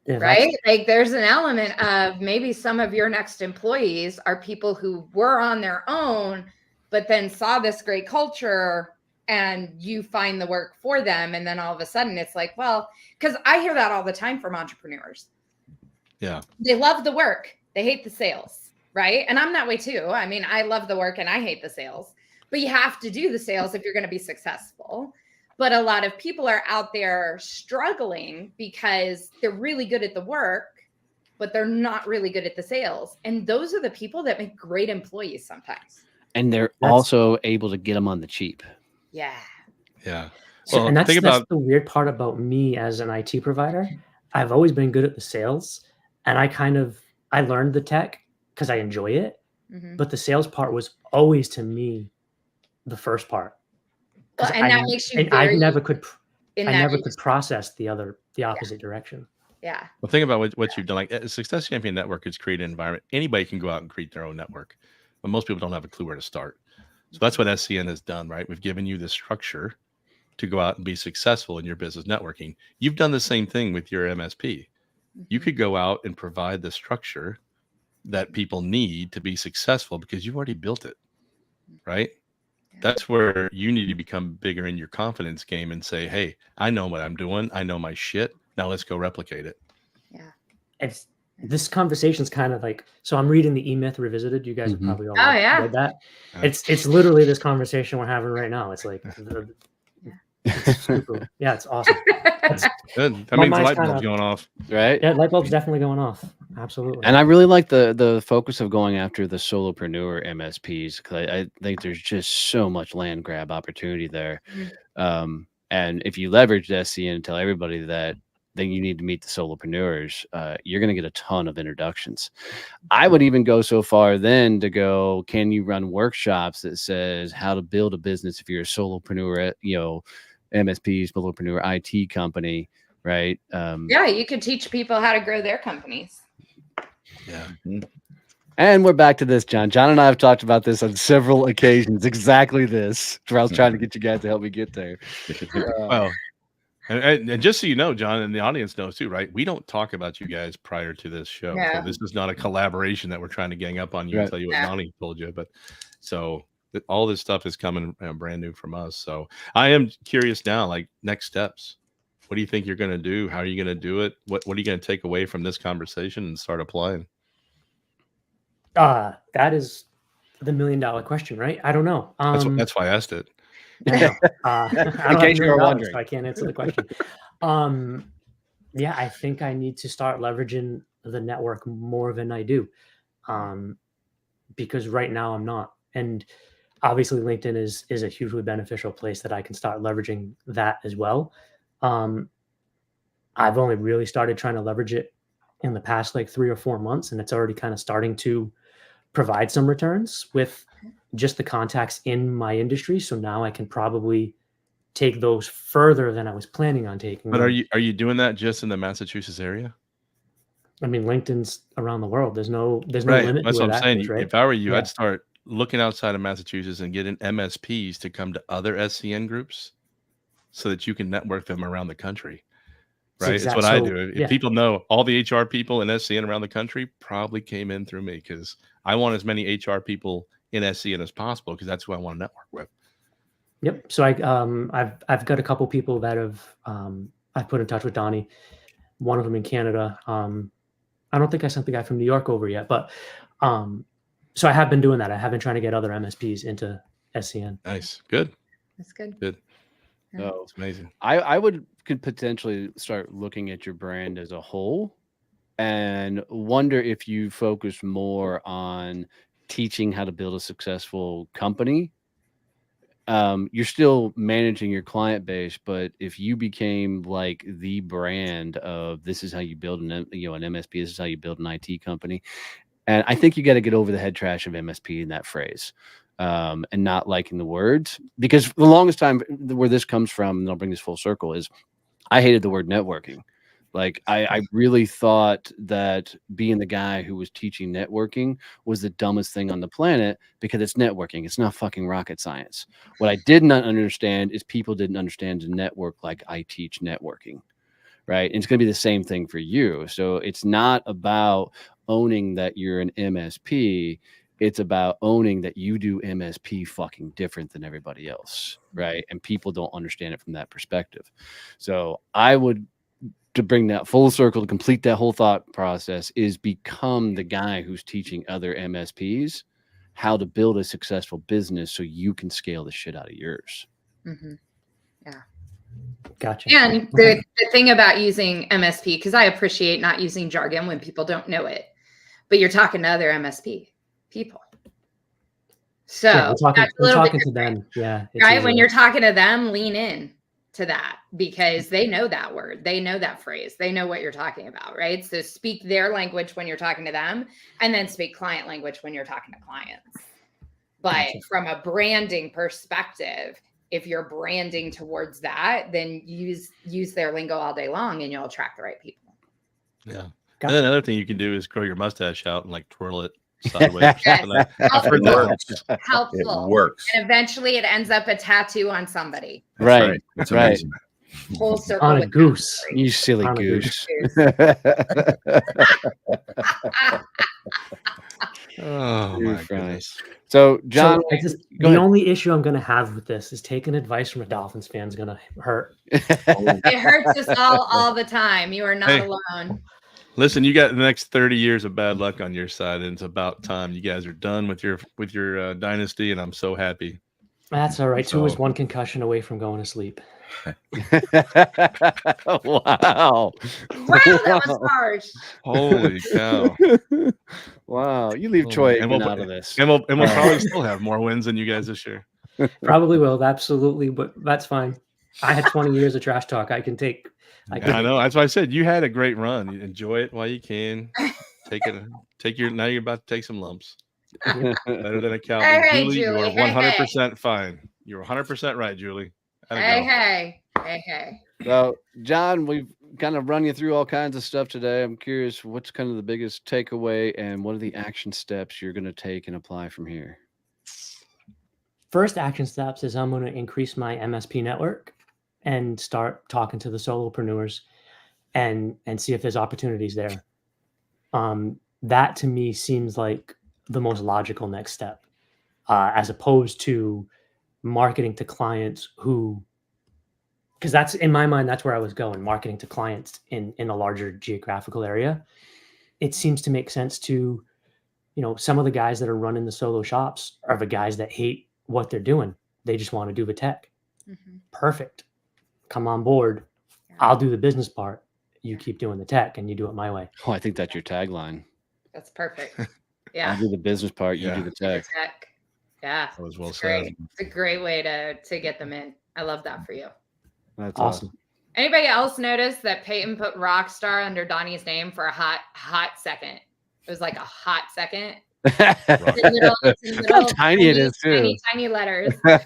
Yeah, right? Like there's an element of maybe some of your next employees are people who were on their own, but then saw this great culture and you find the work for them. And then all of a sudden it's like, well, because I hear that all the time from entrepreneurs. Yeah. They love the work. They hate the sales. Right. And I'm that way too. I mean, I love the work and I hate the sales, but you have to do the sales if you're going to be successful. But a lot of people are out there struggling because they're really good at the work, but they're not really good at the sales. And those are the people that make great employees sometimes. And they're also able to get them on the cheap. Yeah. Yeah. So, well, and that's the weird part about me as an IT provider. I've always been good at the sales, and I learned the tech because I enjoy it. But the sales part was always to me the first part. Well, and that makes you. And I never could process the opposite direction. Yeah. Well, think about what you've done. Like a Success Champion Network has created an environment. Anybody can go out and create their own network, but most people don't have a clue where to start. So that's what SCN has done, right? We've given you the structure to go out and be successful in your business networking. You've done the same thing with your MSP. You could go out and provide the structure that people need to be successful because you've already built it, right? That's where you need to become bigger in your confidence game and say, hey, I know what I'm doing. I know my shit. Now let's go replicate it. Yeah. This conversation's kind of like, so I'm reading the E-Myth Revisited. You guys have probably all read that. It's literally this conversation we're having right now. It's like, it's super, yeah, it's awesome. Good. That means the light bulb's going off, right? Yeah, light bulb's definitely going off. Absolutely. And I really like the focus of going after the solopreneur MSPs because I think there's just so much land grab opportunity there. And if you leverage SCN and tell everybody that then you need to meet the solopreneurs, you're going to get a ton of introductions. I would even go so far then to go, can you run workshops that says how to build a business if you're a solopreneur, MSPs, solopreneur IT company, right? Yeah, you could teach people how to grow their companies. Yeah. And we're back to this, John. John and I have talked about this on several occasions. Exactly this. Where I was trying to get you guys to help me get there. Well, and just so you know, John, and the audience knows too, right? We don't talk about you guys prior to this show. No. So this is not a collaboration that we're trying to gang up on you and tell you what Donnie told you. But so all this stuff is coming brand new from us. So I am curious now, like next steps. What do you think you're going to do? How are you going to do it? What are you going to take away from this conversation and start applying? That is the $1 million question, right? I don't know. That's why I asked it. I don't have $1 so I can't answer the question. Yeah, I think I need to start leveraging the network more than I do, because right now I'm not. And obviously, LinkedIn is a hugely beneficial place that I can start leveraging that as well. I've only really started trying to leverage it in the past like 3 or 4 months, and it's already kind of starting to provide some returns with just the contacts in my industry. So now I can probably take those further than I was planning on taking. But are you doing that just in the Massachusetts area? I mean, LinkedIn's around the world. There's no right. limit. That's to what I'm saying. Is, right? If I were you, I'd start looking outside of Massachusetts and getting MSPs to come to other SCN groups so that you can network them around the country. Right. It's what I do. If people know, all the HR people in SCN around the country probably came in through me, because I want as many HR people in SCN as possible, because that's who I want to network with. Yep. So I've got a couple people that have I've put in touch with Donnie. One of them in Canada. I don't think I sent the guy from New York over yet, but so I have been doing that. I have been trying to get other MSPs into SCN. Nice. Good. That's good. Good. Yeah. Oh, it's amazing. I could potentially start looking at your brand as a whole and wonder if you focus more on teaching how to build a successful company. You're still managing your client base, but if you became like the brand of this is how you build an MSP, this is how you build an IT company. And I think you got to get over the head trash of MSP in that phrase. And not liking the words, because the longest time where this comes from, and I'll bring this full circle, is I hated the word networking. Like I really thought that being the guy who was teaching networking was the dumbest thing on the planet, because it's networking. It's not fucking rocket science. What I did not understand is people didn't understand the network like I teach networking. Right. And it's going to be the same thing for you. So it's not about owning that you're an MSP. It's about owning that you do MSP fucking different than everybody else. Right. And people don't understand it from that perspective. So I would, to bring that full circle, to complete that whole thought process, is become the guy who's teaching other MSPs how to build a successful business so you can scale the shit out of yours. Mm-hmm. Yeah. Gotcha. And the thing about using MSP, because I appreciate not using jargon when people don't know it, but you're talking to other MSP people. So yeah, we're talking to them. Yeah. Right. When you're talking to them, lean in to that, because they know that word. They know that phrase. They know what you're talking about. Right. So speak their language when you're talking to them, and then speak client language when you're talking to clients. But from a branding perspective, if you're branding towards that, then use their lingo all day long and you'll attract the right people. Yeah. And then another thing you can do is grow your mustache out and like twirl it sideways. I've heard that works. Helpful. It works. And eventually it ends up a tattoo on somebody. Right. That's amazing. Whole circle on a goose. You silly goose. Oh my goodness. So John, the only issue I'm going to have with this is taking advice from a Dolphins fan is going to hurt. It hurts us all the time. You are not alone. Listen, you got the next 30 years of bad luck on your side, and it's about time you guys are done with your dynasty, and I'm so happy. That's all right. So, 2 is 1 concussion away from going to sleep. Wow, that was harsh. Holy cow. Wow, you leave Troy out of this. And we'll probably still have more wins than you guys this year. Probably will, absolutely, but that's fine. I had 20 years of trash talk. I I know. That's why I said you had a great run. You enjoy it while you can. Now you're about to take some lumps. Better than a cow. All right, Julie, you are Julie. 100% fine. You're 100% right, Julie. Hey. So, John, we've kind of run you through all kinds of stuff today. I'm curious, what's kind of the biggest takeaway, and what are the action steps you're going to take and apply from here? First action steps is I'm going to increase my MSP network and start talking to the solopreneurs and see if there's opportunities there. That to me seems like the most logical next step, as opposed to marketing to clients who, because that's in my mind, that's where I was going, marketing to clients in a larger geographical area. It seems to make sense to, some of the guys that are running the solo shops are the guys that hate what they're doing. They just want to do the tech. Mm-hmm. Perfect. Come on board. Yeah. I'll do the business part. You keep doing the tech and you do it my way. Oh, I think that's your tagline. That's perfect. Yeah. I'll do the business part. You do the tech. Yeah. That was well said. It's a great way to get them in. I love that for you. That's awesome. Anybody else notice that Peyton put Rockstar under Donnie's name for a hot second? It was like a hot second. How tiny it is too. Tiny letters. I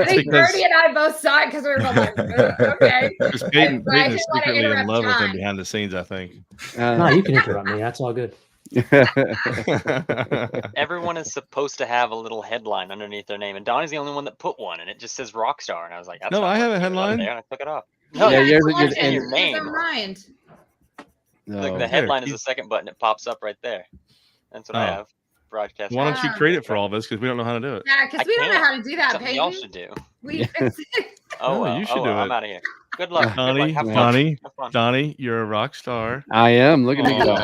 think Bertie and I both saw it because we were both like, okay. Because Peyton is secretly in love with him behind the scenes, I think. No, you can interrupt me. That's all good. Everyone is supposed to have a little headline underneath their name, and Donnie's the only one that put one, and it just says Rockstar. And I was like, no, I have a headline. There, and I took it off. No, yours is in your name. No. The headline is the second button. It pops up right there. That's what I have. Broadcast. Why don't you create it for all of us? Because we don't know how to do it. Yeah, because we don't know how to do that, Peyton. Y'all should do. We fix it. You should do it. I'm out of here. Good luck. Donnie, Good luck. Have fun. Donnie, you're a rock star. I am. Look at me go.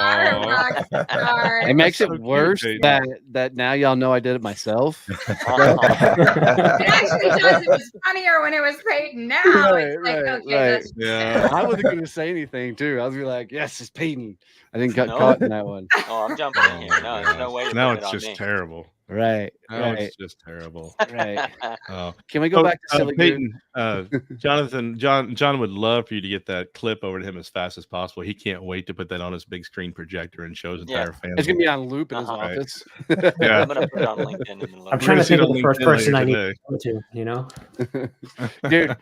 It makes it worse that now y'all know I did it myself. It actually does. It was funnier when it was Peyton. Now it's like, okay, yeah. I wasn't going to say anything too. I was like, yes, it's Peyton. I didn't get caught in that one. Oh, I'm jumping in here. No, there's no way. Now it's just terrible. Right. It's just terrible. Right. Can we go back to silly Peyton? John would love for you to get that clip over to him as fast as possible. He can't wait to put that on his big screen projector and show his entire family. It's gonna be on loop in his office. Yeah. I'm gonna put it on LinkedIn. I'm trying to think of the first person I need to go to. Dude,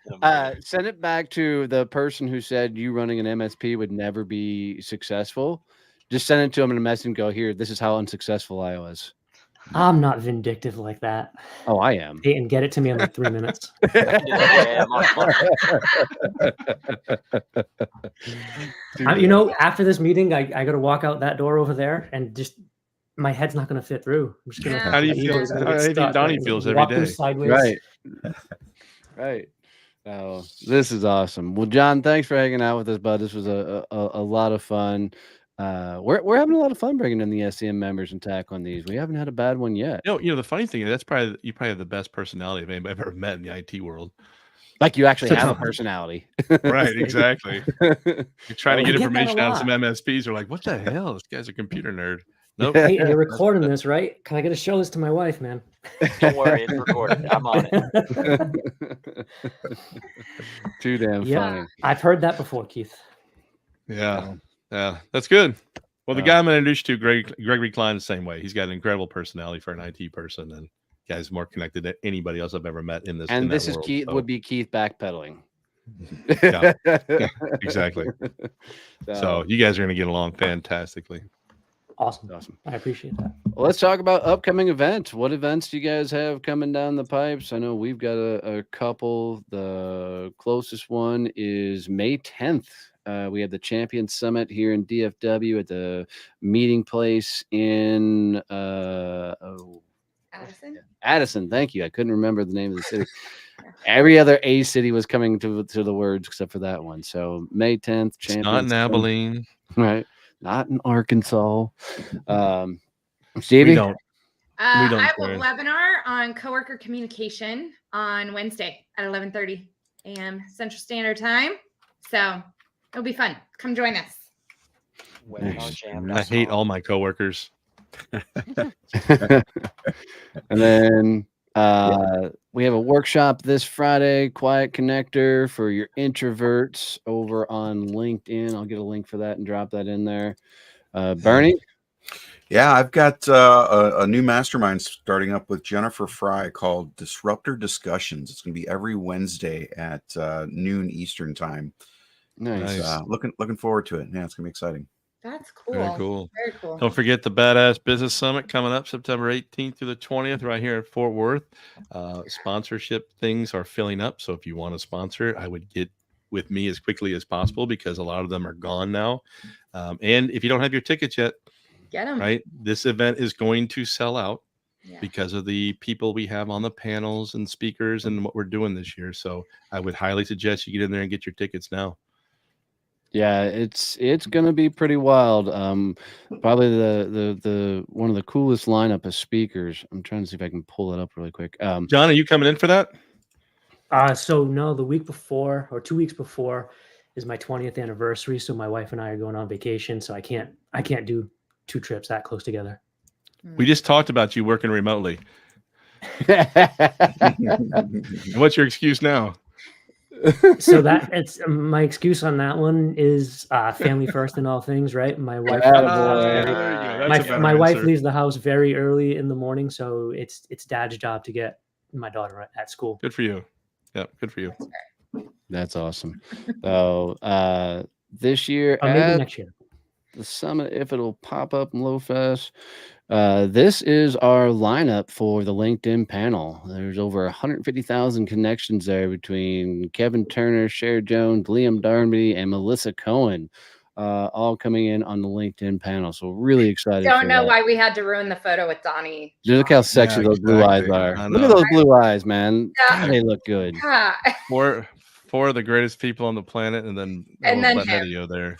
send it back to the person who said you running an MSP would never be successful. Just send it to him in a message and go, here, this is how unsuccessful I was. I'm not vindictive like that. Oh, I am. Peyton, get it to me in like 3 minutes. After this meeting, I got to walk out that door over there and just my head's not going to fit through. I'm just gonna. How do you feel? How do you think Donnie feels every day? Sideways. Right. Oh, this is awesome. Well, John, thanks for hanging out with us, bud. This was a lot of fun. We're having a lot of fun bringing in the SCM members and tackling these. We haven't had a bad one yet. The funny thing is you probably have the best personality of anybody I've ever met in the IT world. Like you actually have a personality. Right, exactly. You're trying to get information out of some MSPs. They're like, what the hell? This guy's a computer nerd. Nope. Hey, you're recording this, right? Can I get to show this to my wife, man? Don't worry, it's recorded. I'm on it. Too damn funny. I've heard that before, Keith. Yeah, that's good. Well, the guy I'm going to introduce you to, Gregory Klein, the same way. He's got an incredible personality for an IT person, and guy's more connected than anybody else I've ever met in this. And this is world, Keith. So. Would be Keith backpedaling. Yeah, exactly. So you guys are going to get along fantastically. Awesome. I appreciate that. Well, let's talk about upcoming events. What events do you guys have coming down the pipes? I know we've got a couple. The closest one is May 10th. We have the Champions Summit here in DFW at the meeting place in Addison. Thank you. I couldn't remember the name of the city. Every other A city was coming to the words except for that one. So May 10th, Champions. Not in Abilene, right? Not in Arkansas. Stevie? We don't I have a webinar on coworker communication on Wednesday at 11:30 a.m. Central Standard Time. So it'll be fun. Come join us. I hate all my coworkers. And then we have a workshop this Friday, Quiet Connector for your introverts over on LinkedIn. I'll get a link for that and drop that in there. Bernie? Yeah, I've got a new mastermind starting up with Jennifer Fry called Disruptor Discussions. It's going to be every Wednesday at noon Eastern time. Nice. Looking forward to it. Yeah, it's going to be exciting. That's cool. Very cool. Very cool. Don't forget the Badass Business Summit coming up September 18th through the 20th right here at Fort Worth. Sponsorship things are filling up. So if you want to sponsor, I would get with me as quickly as possible because a lot of them are gone now. And if you don't have your tickets yet, get them. Right. This event is going to sell out Yeah. because of the people we have on the panels and speakers and what we're doing this year. So I would highly suggest you get in there and get your tickets now. Yeah, it's gonna be pretty wild. Probably the one of the coolest lineup of speakers. I'm trying to see if I can pull it up really quick. John, are you coming in for that? So no, the week before or 2 weeks before is my 20th anniversary. So my wife and I are going on vacation. So I can't do 2 trips that close together. We just talked about you working remotely. What's your excuse now? So that it's my excuse on that one is family first in all things, right? My wife, my wife leaves the house very early in the morning, so it's dad's job to get my daughter at school. Good for you. Yeah, good for you. That's awesome. So this year, maybe next year, the summit, if it'll pop up in LowFest. This is our lineup for the LinkedIn panel. There's over 150,000 connections there between Kevin Turner, Cher Jones, Liam Darby, and Melissa Cohen, all coming in on the LinkedIn panel. So really excited. Don't know why we had to ruin the photo with Donnie. Look how sexy those blue eyes are. Look at those blue eyes, man. Yeah. God, they look good. Yeah. Four of the greatest people on the planet, and then that video there.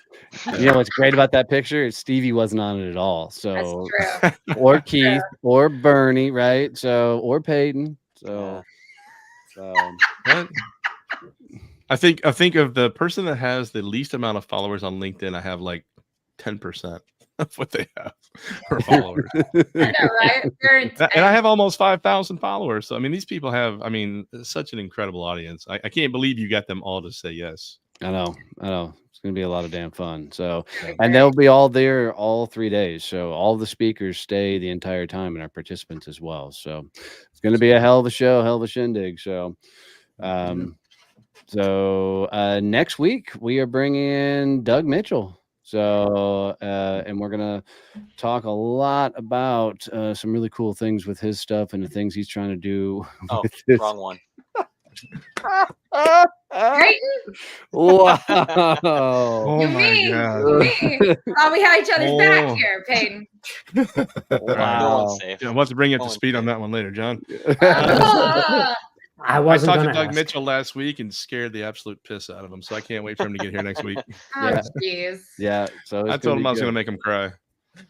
You know what's great about that picture? Stevie wasn't on it at all. So, that's true. Or Keith, or Bernie, right? So, or Peyton. So, I think of the person that has the least amount of followers on LinkedIn. I have like 10% of what they have for followers. I know, right? And I have almost 5,000 followers. So I mean, these people have, such an incredible audience. I can't believe you got them all to say yes. I know. It's going to be a lot of damn fun. So, and they'll be all there all 3 days. So all the speakers stay the entire time and our participants as well. So it's going to be a hell of a show, hell of a shindig. So, next week we are bringing in Doug Mitchell. So, and we're going to talk a lot about some really cool things with his stuff and the things he's trying to do. Oh, wrong one. Wow. Oh my God. Oh, we had each other's back here, Peyton. Wow. Yeah, we'll have to bring you up to speed on that one later, John. I talked to Doug Mitchell last week and scared the absolute piss out of him, so I can't wait for him to get here next week. Oh, jeez. Yeah. So I told him I was going to make him cry.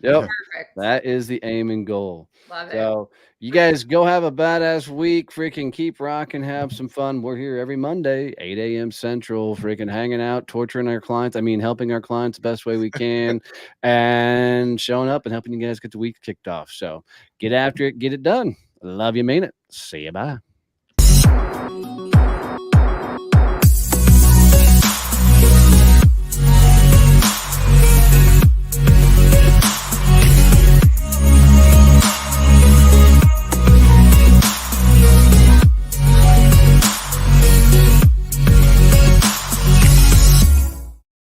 Yep. Perfect. That is the aim and goal. Love it. So you guys go have a badass week. Freaking keep rocking. Have some fun. We're here every Monday, 8 a.m. Central, freaking hanging out, torturing our clients. helping our clients the best way we can and showing up and helping you guys get the week kicked off. So get after it. Get it done. Love you. Mean it. See you. Bye.